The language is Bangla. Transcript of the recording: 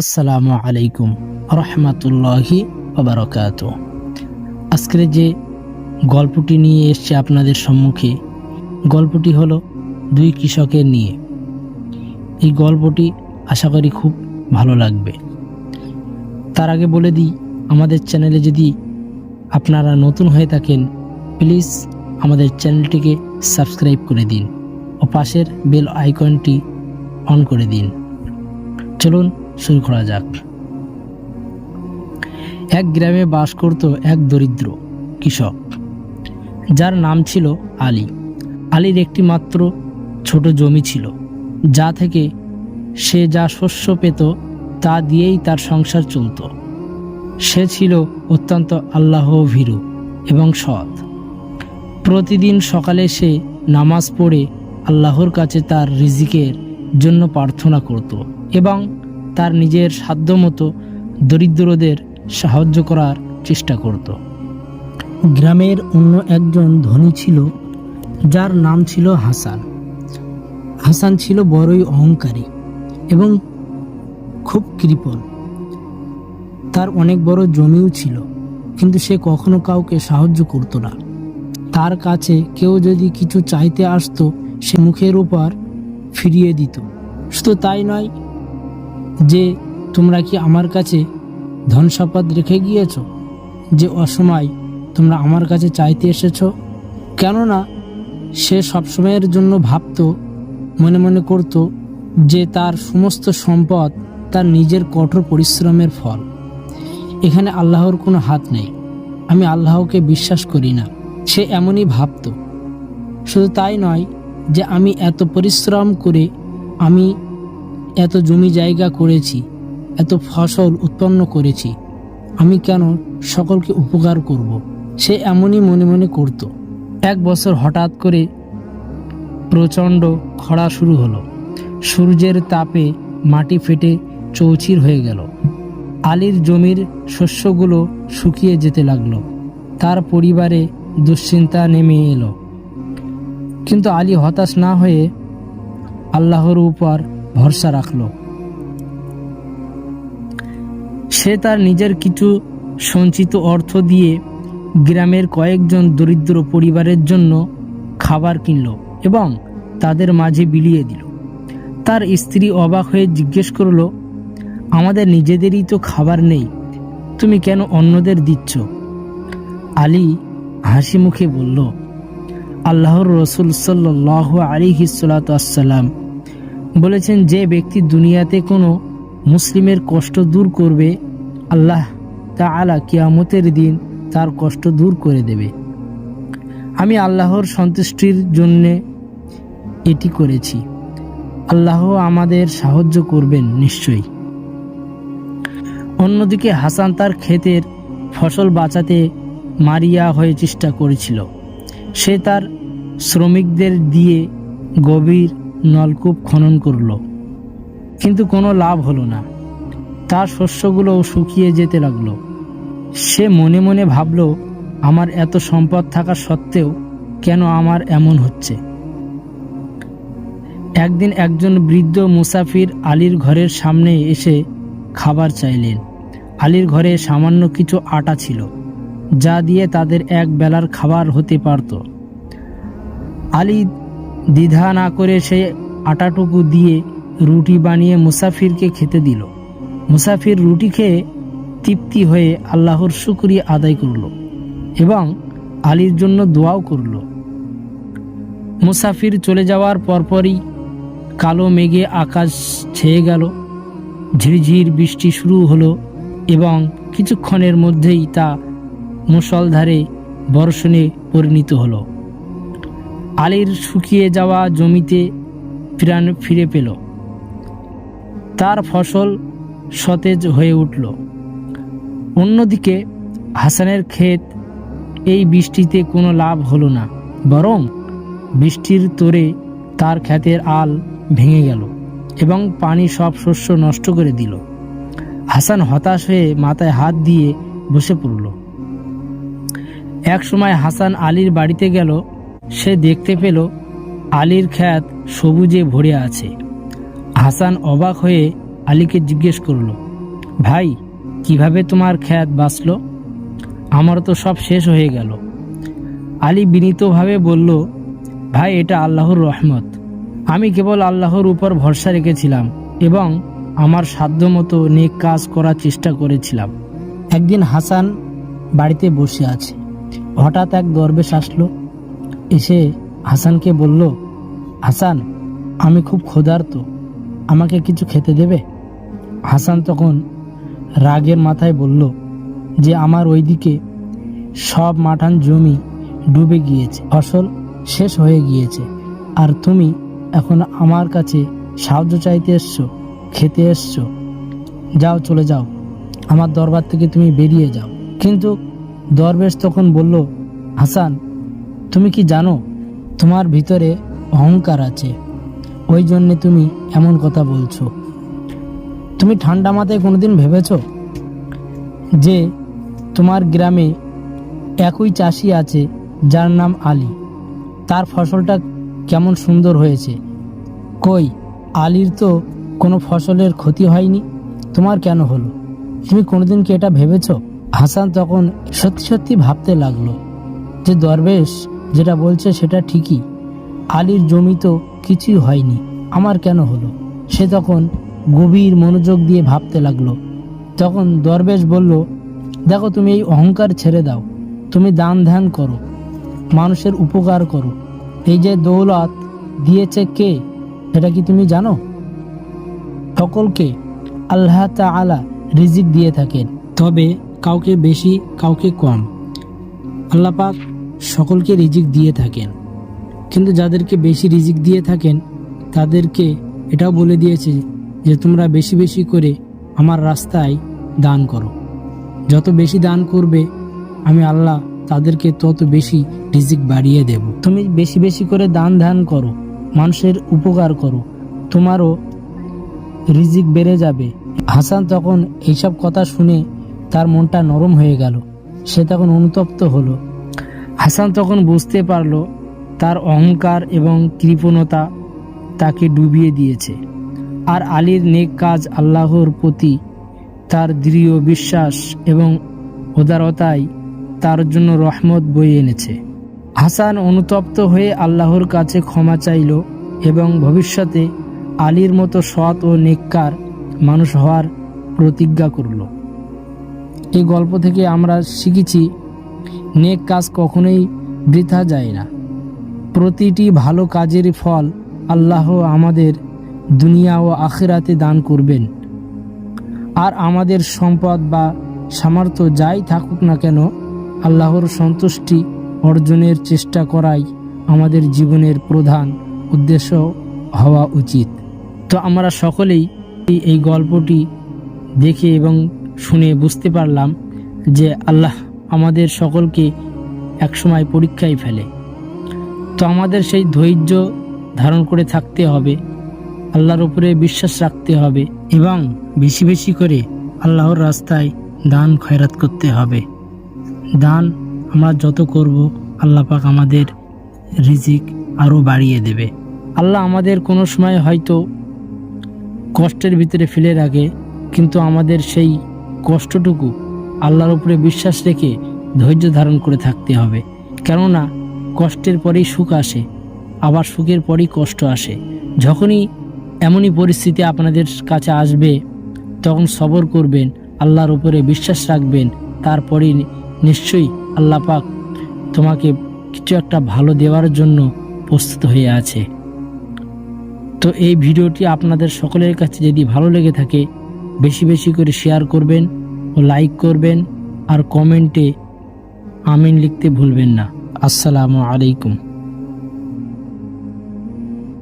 আসসালামু আলাইকুম রহমতুল্লাহি ওবারাকাতু। আজকের যে গল্পটি নিয়ে এসছে আপনাদের সম্মুখে, গল্পটি হলো দুই কৃষকের নিয়ে। এই গল্পটি আশা করি খুব ভালো লাগবে। তার আগে বলে দিই, আমাদের চ্যানেলে যদি আপনারা নতুন হয়ে থাকেন, প্লিজ আমাদের চ্যানেলটিকে সাবস্ক্রাইব করে দিন ও পাশের বেল আইকনটি অন করে দিন। চলুন শুরু করা যাক। এক গ্রামে বাস করত এক দরিদ্র কৃষক, যার নাম ছিল আলী। আলীর একটি মাত্র ছোট জমি ছিল, যা থেকে সে যা শস্য পেত তা দিয়েই তার সংসার চলত। সে ছিল অত্যন্ত আল্লাহ ভীরু এবং সৎ। প্রতিদিন সকালে সে নামাজ পড়ে আল্লাহর কাছে তার রিজিকের জন্য প্রার্থনা করত এবং তার নিজের সাধ্যমতো দরিদ্রদের সাহায্য করার চেষ্টা করত। গ্রামের অন্য একজন ধনী ছিল, যার নাম ছিল হাসান। হাসান ছিল বড়ই অহংকারী এবং খুব কৃপণ। তার অনেক বড় জমিও ছিল, কিন্তু সে কখনো কাউকে সাহায্য করত না। তার কাছে কেউ যদি কিছু চাইতে আসতো, সে মুখের উপর ফিরিয়ে দিত। শুধু তাই নয় যে, তোমরা কি আমার কাছে ধন সম্পদ রেখে গিয়েছ যে অসময় তোমরা আমার কাছে চাইতে এসেছ? কেননা সে সবসময়ের জন্য ভাবত, মনে মনে করত যে তার সমস্ত সম্পদ তার নিজের কঠোর পরিশ্রমের ফল। এখানে আল্লাহর কোনো হাত নেই, আমি আল্লাহকে বিশ্বাস করি না, সে এমনই ভাবত। শুধু তাই নয় যে আমি এত পরিশ্রম করে আমি এত জমি জায়গা করেছি, এত ফসল উৎপন্ন করেছি, আমি কেন সকলকে উপকার করব? সে এমনই মনে মনে করত। এক বছর হঠাৎ করে প্রচণ্ড খরা শুরু হলো। সূর্যের তাপে মাটি ফেটে চৌচির হয়ে গেল। আলীর জমির শস্যগুলো শুকিয়ে যেতে লাগলো। তার পরিবারে দুশ্চিন্তা নেমে এলো। কিন্তু আলী হতাশ না হয়ে আল্লাহর উপর ভরসা রাখল। সে তার নিজের কিছু সঞ্চিত অর্থ দিয়ে গ্রামের কয়েকজন দরিদ্র পরিবারের জন্য খাবার কিনল এবং তাদের মাঝে বিলিয়ে দিল। তার স্ত্রী অবাক হয়ে জিজ্ঞেস করল, আমাদের নিজেদেরই তো খাবার নেই, তুমি কেন অন্যদের দিচ্ছ? আলী হাসি মুখে বলল, আল্লাহর রসুল সাল্লাল্লাহু আলাইহি সাল্লাম বলেছেন, যে ব্যক্তি দুনিয়াতে কোনো মুসলিমের কষ্ট দূর করবে, আল্লাহ তাআলা কিয়ামতের দিন তার কষ্ট দূর করে দেবে। আমি আল্লাহর সন্তুষ্টির জন্য এটি করেছি। আল্লাহ আমাদের সাহায্য করবেন নিশ্চয়ই। অন্যদিকে হাসান তার ক্ষেতের ফসল বাঁচাতে মারিয়া হয়ে চেষ্টা করেছিল। সে তার শ্রমিকদের দিয়ে গভীর নলকূপ খনন করল, কিন্তু কোনো লাভ হলো না। তার শস্যগুলো শুকিয়ে যেতে লাগলো। সে মনে মনে ভাবল, আমার এত সম্পদ থাকা সত্ত্বেও কেন আমার এমন হচ্ছে? একদিন একজন বৃদ্ধ মুসাফির আলীর ঘরের সামনে এসে খাবার চাইলেন। আলীর ঘরে সামান্য কিছু আটা ছিল, যা দিয়ে তাদের এক বেলার খাবার হতে পারত। আলী দ্বিধা না করে সেই আটাটুকু দিয়ে রুটি বানিয়ে মুসাফিরকে খেতে দিল। মুসাফির রুটি খেয়ে তৃপ্তি হয়ে আল্লাহর শুকরিয়া আদায় করল এবং আলীর জন্য দোয়াও করল। মুসাফির চলে যাওয়ার পরপরই কালো মেঘে আকাশ ছেয়ে গেল। ঝিরঝির বৃষ্টি শুরু হলো এবং কিছুক্ষণের মধ্যেই তা মুষলধারে বর্ষণে পরিণত হলো। আলীর শুকিয়ে যাওয়া জমিতে প্রাণ ফিরে পেল। তার ফসল সতেজ হয়ে উঠল। অন্যদিকে হাসানের ক্ষেত এই বৃষ্টিতে কোনো লাভ হলো না, বরং বৃষ্টির তোড়ে তার ক্ষেতের আল ভেঙে গেল এবং পানি সব শস্য নষ্ট করে দিল। হাসান হতাশ হয়ে মাথায় হাত দিয়ে বসে পড়ল। এক সময় হাসান আলীর বাড়িতে গেল। সে দেখতে পেল আলীর ক্ষেত সবুজে ভরে আছে। হাসান অবাক হয়ে আলীকে জিজ্ঞেস করল, ভাই, কিভাবে তোমার খ্যাত বাঁচলো? আমার তো সব শেষ হয়ে গেল। আলী বিনীতভাবে বলল, ভাই, এটা আল্লাহর রহমত। আমি কেবল আল্লাহর উপর ভরসা রেখেছিলাম এবং আমার সাধ্যমতো নেক কাজ করার চেষ্টা করেছিলাম। একদিন হাসান বাড়িতে বসে আছে। হঠাৎ এক দরবেশ আসলো। এসে হাসানকে বলল, হাসান, আমি খুব ক্ষুধার্ত, আমাকে কিছু খেতে দেবে? হাসান তখন রাগের মাথায় বলল যে আমার ওইদিকে সব মাঠান জমি ডুবে গিয়েছে, ফসল শেষ হয়ে গিয়েছে, আর তুমি এখন আমার কাছে সাহায্য চাইতে এসছো, খেতে এসছো? যাও, চলে যাও, আমার দরবার থেকে তুমি বেরিয়ে যাও। কিন্তু দরবেশ তখন বলল, হাসান, তুমি কি জানো তোমার ভিতরে অহংকার আছে, ওই জন্যে তুমি এমন কথা বলছো। তুমি ঠান্ডা মাথায় কোনোদিন ভেবেছো যে তোমার গ্রামে একই চাষি আছে যার নাম আলী, তার ফসলটা কেমন সুন্দর হয়েছে? কই, আলীর তো কোনো ফসলের ক্ষতি হয়নি, তোমার কেন হলো? তুমি কোনোদিন কি এটা ভেবেছো? হাসান তখন সত্যি সত্যি ভাবতে লাগলো যে দরবেশ যেটা বলছে সেটা ঠিকই, আলীর জমি তো কিছুই হয়নি, আমার কেন হলো? সে তখন গভীর মনোযোগ দিয়ে ভাবতে লাগলো। তখন দরবেশ বলল, দেখো, তুমি এই অহংকার ছেড়ে দাও, তুমি দান ধ্যান করো, মানুষের উপকার করো। এই যে দৌলত দিয়েছে কে, সেটা কি তুমি জানো? সকলকে আল্লাহ তাআলা রিজিক দিয়ে থাকেন, তবে কাউকে বেশি কাউকে কম। আল্লাহ পাক সকলকে রিজিক দিয়ে থাকেন, কিন্তু যাদেরকে বেশি রিজিক দিয়ে থাকেন তাদেরকে এটাও বলে দিয়েছে যে তোমরা বেশি বেশি করে আমার রাস্তায় দান করো। যত বেশি দান করবে আমি আল্লাহ তাদেরকে তত বেশি রিজিক বাড়িয়ে দেব। তুমি বেশি বেশি করে দান ধ্যান করো, মানুষের উপকার করো, তোমারও রিজিক বেড়ে যাবে। হাসান তখন এইসব কথা শুনে তার মনটা নরম হয়ে গেল। সে তখন অনুতপ্ত হলো। হাসান তখন বুঝতে পারল তার অহংকার এবং কৃপণতা তাকে ডুবিয়ে দিয়েছে, আর আলীর নেক কাজ আল্লাহর প্রতি তার দৃঢ় বিশ্বাস এবং উদারতাই তার জন্য রহমত বয়ে এনেছে। হাসান অনুতপ্ত হয়ে আল্লাহর কাছে ক্ষমা চাইল এবং ভবিষ্যতে আলীর মতো সৎ ও নেককার মানুষ হওয়ার প্রতিজ্ঞা করল। এই গল্প থেকে আমরা শিখেছি, নেক কাজ কখনোই বৃথা যায় না। প্রতিটি ভালো কাজের ফল আল্লাহ আমাদের দুনিয়া ও আখিরাতে দান করবেন। আর আমাদের সম্পদ বা সামর্থ্য যাই থাকুক না কেন, আল্লাহর সন্তুষ্টি অর্জনের চেষ্টা করাই আমাদের জীবনের প্রধান উদ্দেশ্য হওয়া উচিত। তো আমরা সকলেই এই গল্পটি দেখে এবং শুনে বুঝতে পারলাম যে আল্লাহ আমাদের সকলকে একসময় পরীক্ষায় ফেলে। তো আমাদের সেই ধৈর্য ধারণ করে থাকতে হবে, আল্লাহর উপরে বিশ্বাস রাখতে হবে এবং বেশি বেশি করে আল্লাহর রাস্তায় দান খয়রাত করতে হবে। দান আমরা যত করব আল্লাহ পাক আমাদের রিজিক আরও বাড়িয়ে দেবে। আল্লাহ আমাদের কোনো সময় হয়তো কষ্টের ভিতরে ফেলে রাখে, কিন্তু আমাদের সেই কষ্টটুকু আল্লাহর উপরে বিশ্বাস রেখে ধৈর্য ধারণ করে থাকতে হবে। কেননা কষ্টের পরেই সুখ আসে, আবার সুখের পরেই কষ্ট আসে। যখনই এমনই পরিস্থিতি আপনাদের কাছে আসবে তখন সবর করবেন, আল্লাহর উপরে বিশ্বাস রাখবেন, তারপরেই নিশ্চয়ই আল্লাহ পাক তোমাকে কিছু একটা ভালো দেওয়ার জন্য প্রস্তুত হয়ে আছে। তো এই ভিডিওটি আপনাদের সকলের কাছে যদি ভালো লেগে থাকে বেশি বেশি করে শেয়ার করবেন ও লাইক করবেন, আর কমেন্টে আমিন লিখতে ভুলবেন না। আসসালামু আলাইকুম।